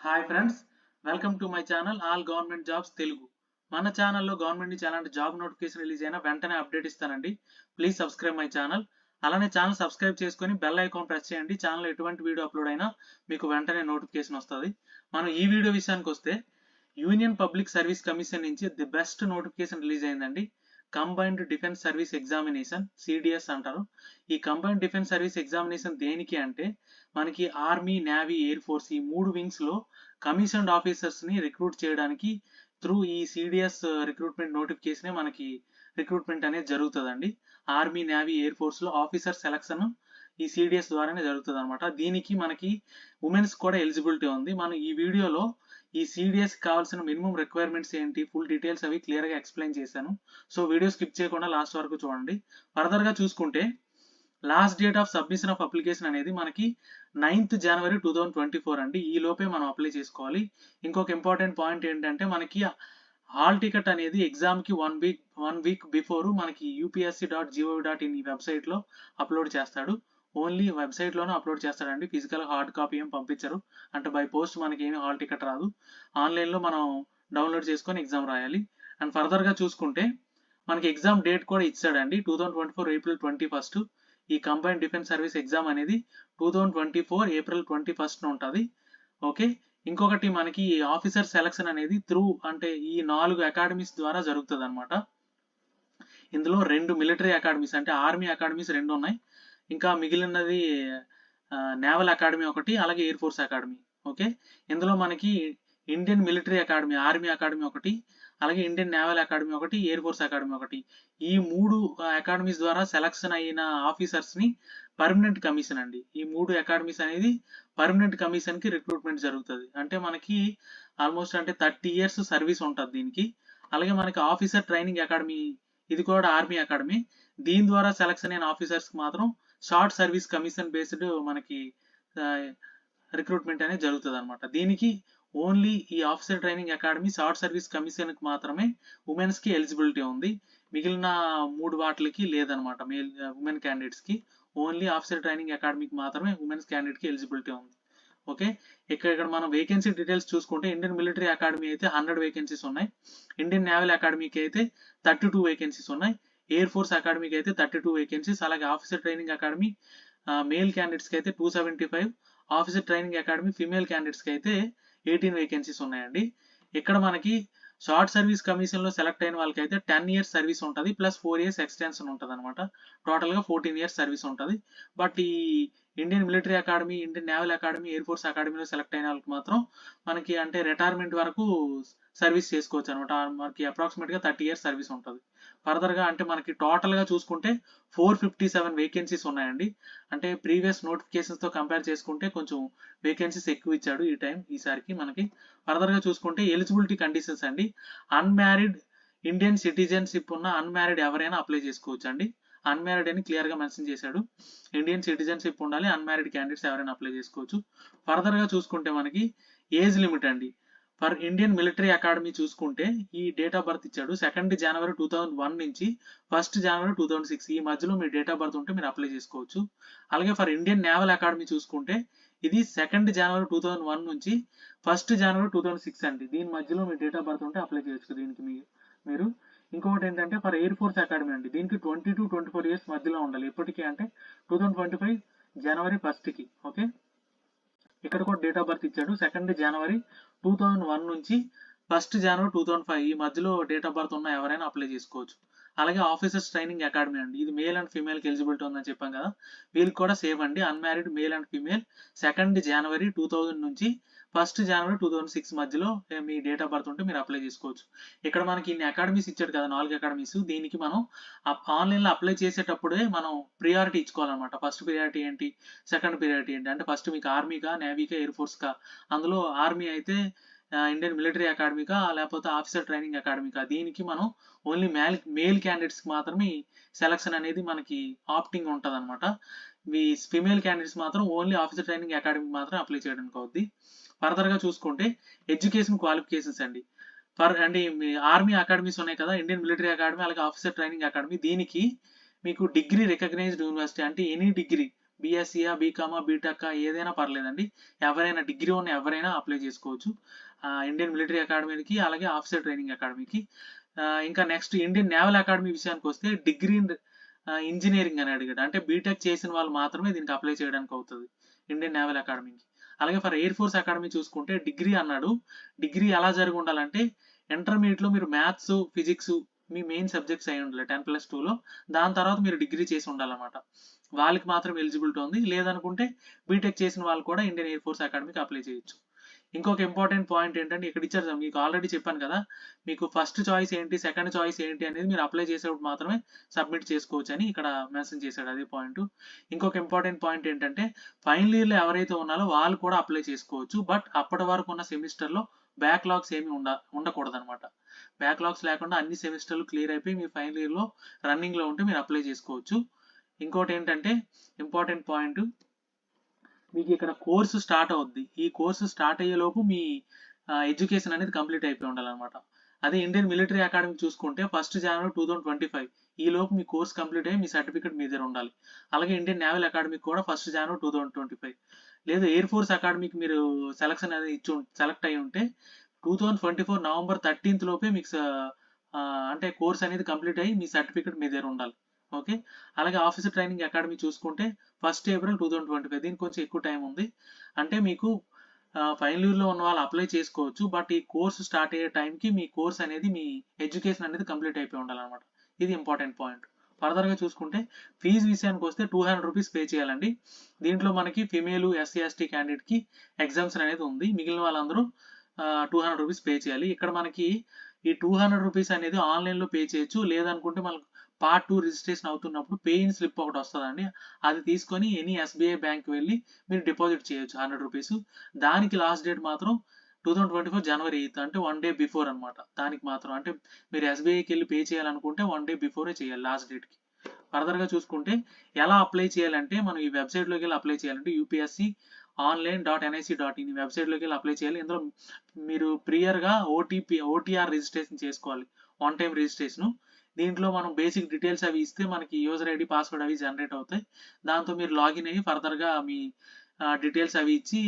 Hi friends, welcome to my channel all government jobs Telugu. మన ఛానల్లో government నుంచి ఎలాంటి జాబ్ నోటిఫికేషన్ రిలీజ్ అయినా వెంటనే అప్డేట్ ఇస్తానండి. Please subscribe my channel. అలానే ఛానల్ సబ్స్క్రైబ్ చేసుకొని బెల్ ఐకాన్ ప్రెస్ చేయండి. ఛానల్లో ఎటువంటి వీడియో అప్లోడ్ అయినా మీకు వెంటనే నోటిఫికేషన్ వస్తుంది. మనం ఈ వీడియో విషయానికి వస్తే యూనియన్ పబ్లిక్ సర్వీస్ కమిషన్ నుంచి ది బెస్ట్ నోటిఫికేషన్ రిలీజ్ అయిందండి. Combined defence service examination, CDS అంటారు. ఈ కంబైన్డ్ డిఫెన్స్ సర్వీస్ ఎగ్జామినేషన్ దేనికి అంటే మనకి ఆర్మీ, నేవీ, ఎయిర్ ఫోర్స్ ఈ 3 వింగ్స్ లో కమిషన్డ్ ఆఫీసర్స్ ని రిక్రూట్ చేయడానికి త్రూ ఈ సిడిఎస్ రిక్రూట్మెంట్ నోటిఫికేషన్ మనకి రిక్రూట్మెంట్ అనేది జరుగుతుందండి. ఆర్మీ, నేవీ, ఎయిర్ ఫోర్స్ లో ఆఫీసర్ సెలక్షన్ ఈ సిడిఎస్ ద్వారానే జరుగుతుంది అనమాట. దీనికి మనకి ఉమెన్స్ కూడా ఎలిజిబిలిటీ ఉంది. మనం ఈ వీడియోలో ఈ సిడిఎస్ కావాల్సిన మినిమం రిక్వైర్మెంట్స్ ఏంటి, ఫుల్ డీటెయిల్స్ అవి క్లియర్ గా ఎక్స్ప్లెయిన్ చేశాను. సో వీడియో స్కిప్ చేయకుండా లాస్ట్ వరకు చూడండి. ఫర్దర్ గా చూసుకుంటే last date of submission of application అనేది మనకి 9th January 2024 అండి. ఈ లోపే మనం అప్లై చేసుకోవాలి. ఇంకొక ఇంపార్టెంట్ పాయింట్ ఏంటంటే మనకి హాల్ టికెట్ అనేది ఎగ్జామ్ కి వన్ వీక్ బిఫోర్ మనకి upsc.gov.in ఈ వెబ్సైట్ లో అప్లోడ్ చేస్తాడు. ఓన్లీ వెబ్సైట్ లోనే అప్లోడ్ చేస్తాడండి. ఫిజికల్ హార్డ్ కాపీ ఏం పంపించరు. అంటే బై పోస్ట్ మనకి ఏమి హాల్ టికెట్ రాదు. ఆన్లైన్ లో మనం డౌన్లోడ్ చేసుకొని ఎగ్జామ్ రాయాలి. అండ్ ఫర్దర్ గా చూసుకుంటే మనకి ఎగ్జామ్ డేట్ కూడా ఇచ్చాడండి. 2024 April 21. ఈ కంబైన్డ్ డిఫెన్స్ సర్వీస్ ఎగ్జామ్ అనేది 2024 April 21 ఉంటుంది. ఓకే, ఇంకొకటి మనకి ఆఫీసర్ సెలక్షన్ అనేది త్రూ అంటే ఈ 4 అకాడమీస్ ద్వారా జరుగుతుంది అనమాట. ఇందులో 2 మిలిటరీ అకాడమీస్ అంటే ఆర్మీ అకాడమీస్ 2 ఉన్నాయి. ఇంకా మిగిలినది నేవల్ అకాడమీ ఒకటి, అలాగే ఎయిర్ ఫోర్స్ అకాడమీ. ఓకే, ఇందులో మనకి Indian military academy, army academy ఒకటి, అలాగే ఇండియన్ నేవల్ అకాడమీ ఒకటి, ఎయిర్ ఫోర్స్ అకాడమీ ఒకటి. ఈ 3 అకాడమీస్ ద్వారా సెలక్షన్ అయిన ఆఫీసర్స్ ని పర్మనెంట్ కమిషన్ అండి. ఈ 3 అకాడమీస్ అనేది పర్మనెంట్ కమిషన్ కి రిక్రూట్మెంట్ జరుగుతుంది. అంటే మనకి ఆల్మోస్ట్ అంటే 30 years సర్వీస్ ఉంటుంది దీనికి. అలాగే మనకి ఆఫీసర్ ట్రైనింగ్ అకాడమీ, ఇది కూడా ఆర్మీ అకాడమీ. దీని ద్వారా సెలక్షన్ అయిన ఆఫీసర్స్ కి మాత్రం షార్ట్ సర్వీస్ కమిషన్ బేస్డ్ మనకి రిక్రూట్మెంట్ అనేది జరుగుతుంది అనమాట. దీనికి ఓన్లీ ఈ officer training academy short service commission కి మాత్రమే ఉమెన్స్ కి ఎలిజిబిలిటీ ఉంది. మిగిలిన 3 వాటికి లేదనమాట. ఉమెన్ క్యాండిడేట్స్ కి ఓన్లీ ఆఫీసర్ ట్రైనింగ్ అకాడమీకి మాత్రమే ఉమెన్స్ క్యాండిడేట్ కి ఎలిజిబిలిటీ ఉంది. ఓకే, ఇక్కడ మనం వేకెన్సీ డీటెయిల్స్ చూసుకుంటే ఇండియన్ మిలిటరీ అకాడమీ అయితే 100 వేకెన్సీస్ ఉన్నాయి. ఇండియన్ నేవల్ అకాడమీకి అయితే 32 వేకెన్సీస్ ఉన్నాయి. ఎయిర్ ఫోర్స్ అకాడమీకి అయితే 32 వేకెన్సీస్. అలాగే officer training academy male candidates కి అయితే 275, officer training academy female candidates కి అయితే 18 వేకెన్సీస్ ఉన్నాయండి. ఇక్కడ మనకి షార్ట్ సర్వీస్ కమిషన్ లో సెలెక్ట్ అయిన వాళ్ళకి అయితే 10 years సర్వీస్ ఉంటుంది, ప్లస్ 4 years ఎక్స్టెన్షన్ ఉంటుంది అనమాట. టోటల్ గా 14 years సర్వీస్ ఉంటుంది. బట్ ఈ Indian military academy, Indian naval academy, air force అకాడమీలో సెలెక్ట్ అయిన వాళ్ళకి మాత్రం మనకి అంటే రిటైర్మెంట్ వరకు సర్వీస్ చేసుకోవచ్చు అనమాట. మనకి అప్రాక్సిమేట్ గా 30 years సర్వీస్ ఉంటుంది. ఫర్దర్ గా అంటే మనకి టోటల్ గా చూసుకుంటే 457 వేకెన్సీస్ ఉన్నాయండి. అంటే ప్రీవియస్ నోటిఫికేషన్స్ తో కంపేర్ చేసుకుంటే కొంచెం వేకెన్సీస్ ఎక్కువ ఇచ్చాడు ఈసారికి మనకి. ఫర్దర్ గా చూసుకుంటే ఎలిజిబిలిటీ కండిషన్స్ అండి. అన్మ్యారీడ్ ఇండియన్ సిటిజన్షిప్ ఉన్న అన్మ్యారీడ్ ఎవరైనా అప్లై చేసుకోవచ్చు అండి. అన్మ్యారీడ్ అని క్లియర్ గా మెన్షన్ చేశాడు. ఇండియన్ సిటిజన్షిప్ ఉండాలి, అన్మ్యారీడ్ క్యాండిడేట్స్ ఎవరైనా అప్లై చేసుకోవచ్చు. ఫర్దర్ గా చూసుకుంటే మనకి ఏజ్ లిమిట్ అండి. ఫర్ ఇండియన్ మిలిటరీ అకాడమీ చూసుకుంటే ఈ డేట్ ఆఫ్ బర్త్ ఇచ్చాడు. 2nd January 2001 నుంచి 1st January 2006 ఈ మధ్యలో మీ డేట్ ఆఫ్ బర్త్ ఉంటే మీరు అప్లై చేసుకోవచ్చు. అలాగే ఫర్ ఇండియన్ నేవల్ అకాడమీ చూసుకుంటే ఇది 2nd January 2001 నుంచి 1st January 2006 అండి. దీని మధ్యలో మీ డేట్ ఆఫ్ బర్త్ ఉంటే అప్లై చేయొచ్చు దీనికి మీరు. ఇంకొకటి ఏంటంటే ఫర్ ఎయిర్ ఫోర్స్ అకాడమీ అండి. దీనికి 20 to 24 years మధ్యలో ఉండాలి. ఎప్పటికీ అంటే 2025 January 1st కి. ఓకే, ఇక్కడ కూడా డేట్ ఆఫ్ బర్త్ ఇచ్చాడు. 2nd January 2001 నుంచి 1st January 2005 ఈ మధ్యలో డేట్ ఆఫ్ బర్త్ ఉన్న ఎవరైనా అప్లై చేసుకోవచ్చు. అలాగే ఆఫీసర్స్ ట్రైనింగ్ అకాడమీ అండి. ఇది మేల్ అండ్ ఫీమేల్ కి ఎలిజిబిలిటీ ఉందని చెప్పాం కదా. వీళ్ళకి కూడా సేమ్ అండి. Unmarried male and female 2nd January 2000 నుంచి 1st January 2006 మధ్యలో మీ డేట్ ఆఫ్ బర్త్ ఉంటే మీరు అప్లై చేసుకోవచ్చు. ఇక్కడ మనకి ఇన్ని అకాడమీస్ ఇచ్చాడు కదా, 4 అకాడమీస్. దీనికి మనం ఆన్లైన్ లో అప్లై చేసేటప్పుడే మనం ప్రియారిటీ ఇచ్చుకోవాలన్నమాట. ఫస్ట్ ప్రియారిటీ ఏంటి, సెకండ్ ప్రియారిటీ ఏంటి అంటే ఫస్ట్ మీకు ఆర్మీకా, నేవీకా, ఎయిర్ ఫోర్స్ కా. అందులో ఆర్మీ అయితే ఇండియన్ మిలిటరీ అకాడమీకా, లేకపోతే ఆఫీసర్ ట్రైనింగ్ అకాడమీకా. దీనికి మనం ఓన్లీ మేల్ క్యాండిడేట్స్ కి మాత్రమే సెలక్షన్ అనేది మనకి ఆప్టింగ్ ఉంటుంది అనమాట. మీ ఫిమేల్ క్యాండిడేట్స్ మాత్రం ఓన్లీ ఆఫీసర్ ట్రైనింగ్ అకాడమీ మాత్రం అప్లై చేయడానికి అవుద్ది. ఫర్దర్ గా చూసుకుంటే ఎడ్యుకేషన్ క్వాలిఫికేషన్స్ అండి. అంటే మీ ఆర్మీ అకాడమీస్ ఉన్నాయి కదా, ఇండియన్ మిలిటరీ అకాడమీ అలాగే ఆఫీసర్ ట్రైనింగ్ అకాడమీ. దీనికి మీకు డిగ్రీ రికగ్నైజ్డ్ యూనివర్సిటీ అంటే ఎనీ డిగ్రీ బీఎస్సీయా, బీకామా, బీటెక్కా ఏదైనా పర్లేదండి. ఎవరైనా డిగ్రీ ఉన్న ఎవరైనా అప్లై చేసుకోవచ్చు. ఇండియన్ మిలిటరీ అకాడమీకి, అలాగే ఆఫీసర్ ట్రైనింగ్ అకాడమీకి. ఇంకా నెక్స్ట్ ఇండియన్ నేవల్ అకాడమీ విషయానికి వస్తే డిగ్రీ ఇన్ ఇంజినీరింగ్ అని అడిగాడు. అంటే బీటెక్ చేసిన వాళ్ళు మాత్రమే దీనికి అప్లై చేయడానికి అవుతుంది ఇండియన్ నేవల్ అకాడమీకి. అలాగే ఫర్ ఎయిర్ ఫోర్స్ అకాడమీ చూసుకుంటే డిగ్రీ అన్నాడు. డిగ్రీ ఎలా జరిగి ఉండాలంటే ఇంటర్మీడియట్లో మీరు మ్యాథ్స్, ఫిజిక్స్ మీ మెయిన్ సబ్జెక్ట్స్ అయి ఉండాలి 10+2లో. దాని తర్వాత మీరు డిగ్రీ చేసి ఉండాలన్నమాట. వాళ్ళకి మాత్రం ఎలిజిబిలిటీ ఉంది. లేదనుకుంటే బీటెక్ చేసిన వాళ్ళు కూడా ఇండియన్ ఎయిర్ ఫోర్స్ అకాడమీకి అప్లై చేయొచ్చు. ఇంకొక ఇంపార్టెంట్ పాయింట్ ఏంటంటే ఇక్కడ ఇచ్చారు, మీకు ఆల్రెడీ చెప్పాను కదా, మీకు ఫస్ట్ చాయిస్ ఏంటి, సెకండ్ చాయిస్ ఏంటి అనేది మీరు అప్లై చేసేటప్పుడు మాత్రమే సబ్మిట్ చేసుకోవచ్చు అని ఇక్కడ మెన్షన్ చేశాడు. అదే పాయింట్. ఇంకొక ఇంపార్టెంట్ పాయింట్ ఏంటంటే ఫైనల్ ఇయర్లో ఎవరైతే ఉన్నారో వాళ్ళు కూడా అప్లై చేసుకోవచ్చు. బట్ అప్పటి వరకు ఉన్న సెమిస్టర్లో బ్యాక్లాగ్స్ ఏమి ఉండకూడదు అనమాట. బ్యాక్లాగ్స్ లేకుండా అన్ని సెమిస్టర్లు క్లియర్ అయిపోయి మీ ఫైనల్ ఇయర్లో రన్నింగ్లో ఉంటే మీరు అప్లై చేసుకోవచ్చు. ఇంకోటి ఏంటంటే ఇంపార్టెంట్ పాయింట్, మీకు ఇక్కడ కోర్సు స్టార్ట్ అవుద్ది. ఈ కోర్సు స్టార్ట్ అయ్యేలోపు మీ ఎడ్యుకేషన్ అనేది కంప్లీట్ అయిపోయి ఉండాలన్నమాట. అదే ఇండియన్ మిలిటరీ అకాడమీ చూసుకుంటే 1 జనవరి 2025 ఈ లోపు మీ కోర్స్ కంప్లీట్ అయ్యి మీ సర్టిఫికేట్ మీ దగ్గర ఉండాలి. అలాగే ఇండియన్ నేవల్ అకాడమీకి కూడా 1 జనవరి 2025. లేదా ఎయిర్ ఫోర్స్ అకాడమీకి మీరు సెలక్షన్ అనేది సెలెక్ట్ అయి ఉంటే 2024 నవంబర్ 13th లోపే మీకు అంటే కోర్స్ అనేది కంప్లీట్ అయ్యి మీ సర్టిఫికేట్ మీ దగ్గర ఉండాలి. ఓకే. అలాగే ఆఫీసర్ ట్రైనింగ్ అకాడమీ చూసుకుంటే 1 ఏప్రిల్ 2025. దీనికి కొంచెం ఎక్కువ టైం ఉంది. అంటే మీకు ఫైనల్ ఇయర్లో ఉన్న వాళ్ళు అప్లై చేసుకోవచ్చు. బట్ ఈ కోర్సు స్టార్ట్ అయ్యే టైంకి మీ కోర్స్ అనేది మీ ఎడ్యుకేషన్ అనేది కంప్లీట్ అయిపోయి ఉండాలన్నమాట. ఇది ఇంపార్టెంట్ పాయింట్. ఫర్దర్గా చూసుకుంటే ఫీజు విషయానికి వస్తే 200 రూపీస్ పే చేయాలండి. దీంట్లో మనకి ఫిమేల్, ఎస్సీ, ఎస్టీ క్యాండిడేట్కి ఎగ్జామ్షన్ అనేది ఉంది. మిగిలిన వాళ్ళందరూ 200 రూపీస్ పే చేయాలి. ఇక్కడ మనకి ఈ 200 రూపీస్ అనేది ఆన్లైన్లో పే చేయొచ్చు. లేదనుకుంటే మనకు పార్ట్ 2 రిజిస్ట్రేషన్ అవుతున్నప్పుడు పే ఇన్ స్లిప్ ఒకటి వస్తుందండి. అది తీసుకొని ఎనీ ఎస్బీఐ బ్యాంక్ వెళ్ళి మీరు డిపాజిట్ చేయొచ్చు 100 రూపీస్. దానికి లాస్ట్ డేట్ మాత్రం 2024 జనవరి 8 అంటే 1 డే బిఫోర్ అనమాట. దానికి మాత్రం అంటే మీరు ఎస్బీఐకి వెళ్ళి పే చేయాలనుకుంటే 1 డే బిఫోరే చేయాలి లాస్ట్ డేట్కి. ఫర్దర్గా చూసుకుంటే ఎలా అప్లై చేయాలంటే మనం ఈ వెబ్సైట్లోకి వెళ్ళి అప్లై చేయాలంటే యూపీఎస్సీ online.nic.in ఈ వెబ్సైట్లోకి వెళ్ళి అప్లై చేయాలి. ఇందులో మీరు ప్రియర్గా ఓటీఆర్ రిజిస్ట్రేషన్ చేసుకోవాలి. 1 టైం రిజిస్ట్రేషన్. దీంట్లో మనం బేసిక్ డీటెయిల్స్ అవి ఇస్తే మనకి యూజర్ ఐడి, పాస్వర్డ్ అవి జనరేట్ అవుతాయి. దాంతో మీరు లాగిన్ అయ్యి ఫర్దర్గా మీ డీటెయిల్స్ అవి ఇచ్చి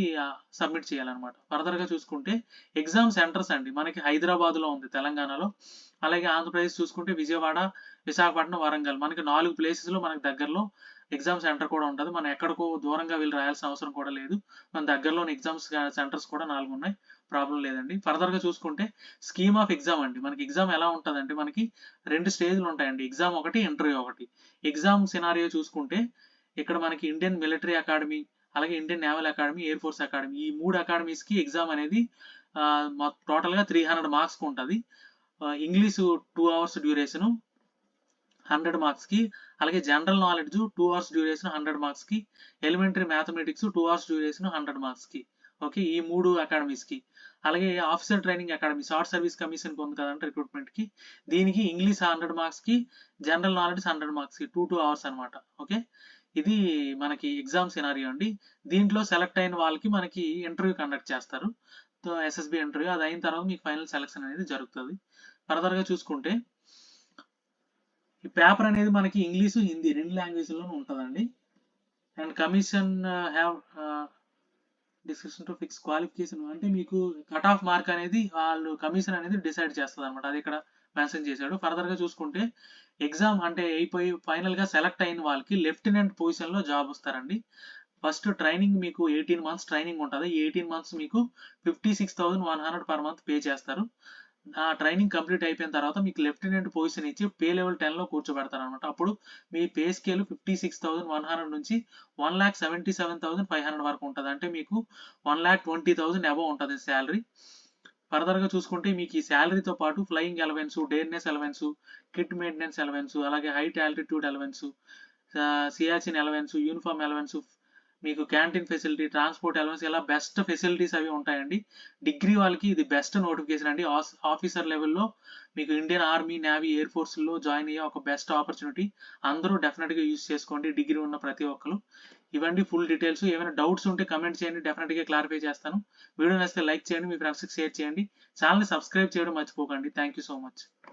సబ్మిట్ చేయాలన్నమాట. ఫర్దర్గా చూసుకుంటే ఎగ్జామ్ సెంటర్స్ అండి మనకి హైదరాబాద్లో ఉంది తెలంగాణలో. అలాగే ఆంధ్రప్రదేశ్ చూసుకుంటే విజయవాడ, విశాఖపట్నం, వరంగల్ మనకి 4 ప్లేసెస్లో మనకి దగ్గరలో ఎగ్జామ్ సెంటర్ కూడా ఉంటుంది. మనం ఎక్కడికో దూరంగా వెళ్ళి రాయాల్సిన అవసరం కూడా లేదు. మన దగ్గరలోని ఎగ్జామ్స్ సెంటర్స్ కూడా 4 ఉన్నాయి. ప్రాబ్లం లేదండి. ఫర్దర్గా చూసుకుంటే స్కీమ్ ఆఫ్ ఎగ్జామ్ అండి. మనకి ఎగ్జామ్ ఎలా ఉంటుందంటే మనకి 2 స్టేజ్లు ఉంటాయండి. ఎగ్జామ్ ఒకటి, ఇంటర్వ్యూ ఒకటి. ఎగ్జామ్ సినారియో చూసుకుంటే ఇక్కడ మనకి ఇండియన్ మిలిటరీ అకాడమీ, అలాగే Indian naval academy, air force academy ఈ 3 అకాడమీస్కి ఎగ్జామ్ అనేది టోటల్గా 300 మార్క్స్కి ఉంటుంది. ఇంగ్లీషు 2 అవర్స్ డ్యూరేషను 100 మార్క్స్కి. అలాగే జనరల్ నాలెడ్జ్ 2 అవర్స్ డ్యూరేషన్ 100 మార్క్స్కి. ఎలిమెంటరీ మ్యాథమెటిక్స్ 2 అవర్స్ డ్యూరేషన్ 100 మార్క్స్కి. ఓకే. ఈ 3 అకాడమీస్కి. అలాగే officer training academy short service కమిషన్కి ఉంది కదంటే రిక్రూట్మెంట్కి, దీనికి ఇంగ్లీష్ 100 మార్క్స్కి, జనరల్ నాలెడ్జ్ 100 మార్క్స్కి 2 అవర్స్ అనమాట. ఓకే. ఇది మనకి ఎగ్జామ్ సినారియో అండి. దీంట్లో సెలెక్ట్ అయిన వాళ్ళకి మనకి ఇంటర్వ్యూ కండక్ట్ చేస్తారు. SSB interview. అది అయిన తర్వాత మీకు ఫైనల్ సెలక్షన్ అనేది జరుగుతుంది. ఫర్దర్గా చూసుకుంటే ఈ పేపర్ అనేది మనకి ఇంగ్లీషు, హిందీ 2 లాంగ్వేజ్లోనూ ఉంటుందండి. And commission have discussion to fix qualification అంటే మీకు కట్ ఆఫ్ మార్క్ అనేది వాళ్ళు కమిషన్ అనేది డిసైడ్ చేస్తుంది అనమాట. అది ఇక్కడ మెన్షన్ చేశాడు. ఫర్దర్గా చూసుకుంటే ఎగ్జామ్ అంటే అయిపోయి ఫైనల్గా సెలెక్ట్ అయిన వాళ్ళకి లెఫ్టినెంట్ పొజిషన్లో జాబ్ వస్తారండి. ఫస్ట్ ట్రైనింగ్ మీకు 18 months ట్రైనింగ్ ఉంటుంది. 18 months మీకు 56,100 per month పే చేస్తారు. ఆ ట్రైనింగ్ కంప్లీట్ అయిపోయిన తర్వాత మీకు లెఫ్టినెంట్ పొజిషన్ ఇచ్చి పే లెవెల్ 10లో కూర్చోబెడతారు అనమాట. అప్పుడు మీ పే స్కేల్ 56,100 నుంచి 1,77,500 వరకు ఉంటుంది. అంటే మీకు 1,20,000 అబవ్ ఉంటుంది శాలరీ. ఫర్దర్గా చూసుకుంటే మీకు ఈ శాలరీతో పాటు flying allowance, డేర్నెస్ allowance, kit maintenance allowance, అలాగే height altitude allowance, Siachen allowance, uniform allowance, మీకు క్యాంటీన్ ఫెసిలిటీ, ట్రాన్స్పోర్ట్ అలవెన్స్ ఇలా బెస్ట్ ఫెసిలిటీస్ అవి ఉంటాయండి. డిగ్రీ వాళ్ళకి ఇది బెస్ట్ నోటిఫికేషన్ అండి. ఆఫీసర్ లెవెల్లో మీకు ఇండియన్ ఆర్మీ, నేవీ, ఎయిర్ ఫోర్స్లో జాయిన్ అయ్యే ఒక బెస్ట్ ఆపర్చునిటీ. అందరూ డెఫినెట్గా యూజ్ చేసుకోండి డిగ్రీ ఉన్న ప్రతి ఒక్కరు. ఇవన్నీ ఫుల్ డీటెయిల్స్. ఏమైనా డౌట్స్ ఉంటే కమెంట్ చేయండి, డెఫినెట్గా క్లారిఫై చేస్తాను. వీడియో నచ్చితే లైక్ చేయండి, మీ ఫ్రెండ్స్కి షేర్ చేయండి. ఛానల్ని సబ్స్క్రైబ్ చేయడం మర్చిపోకండి. Thank you so much.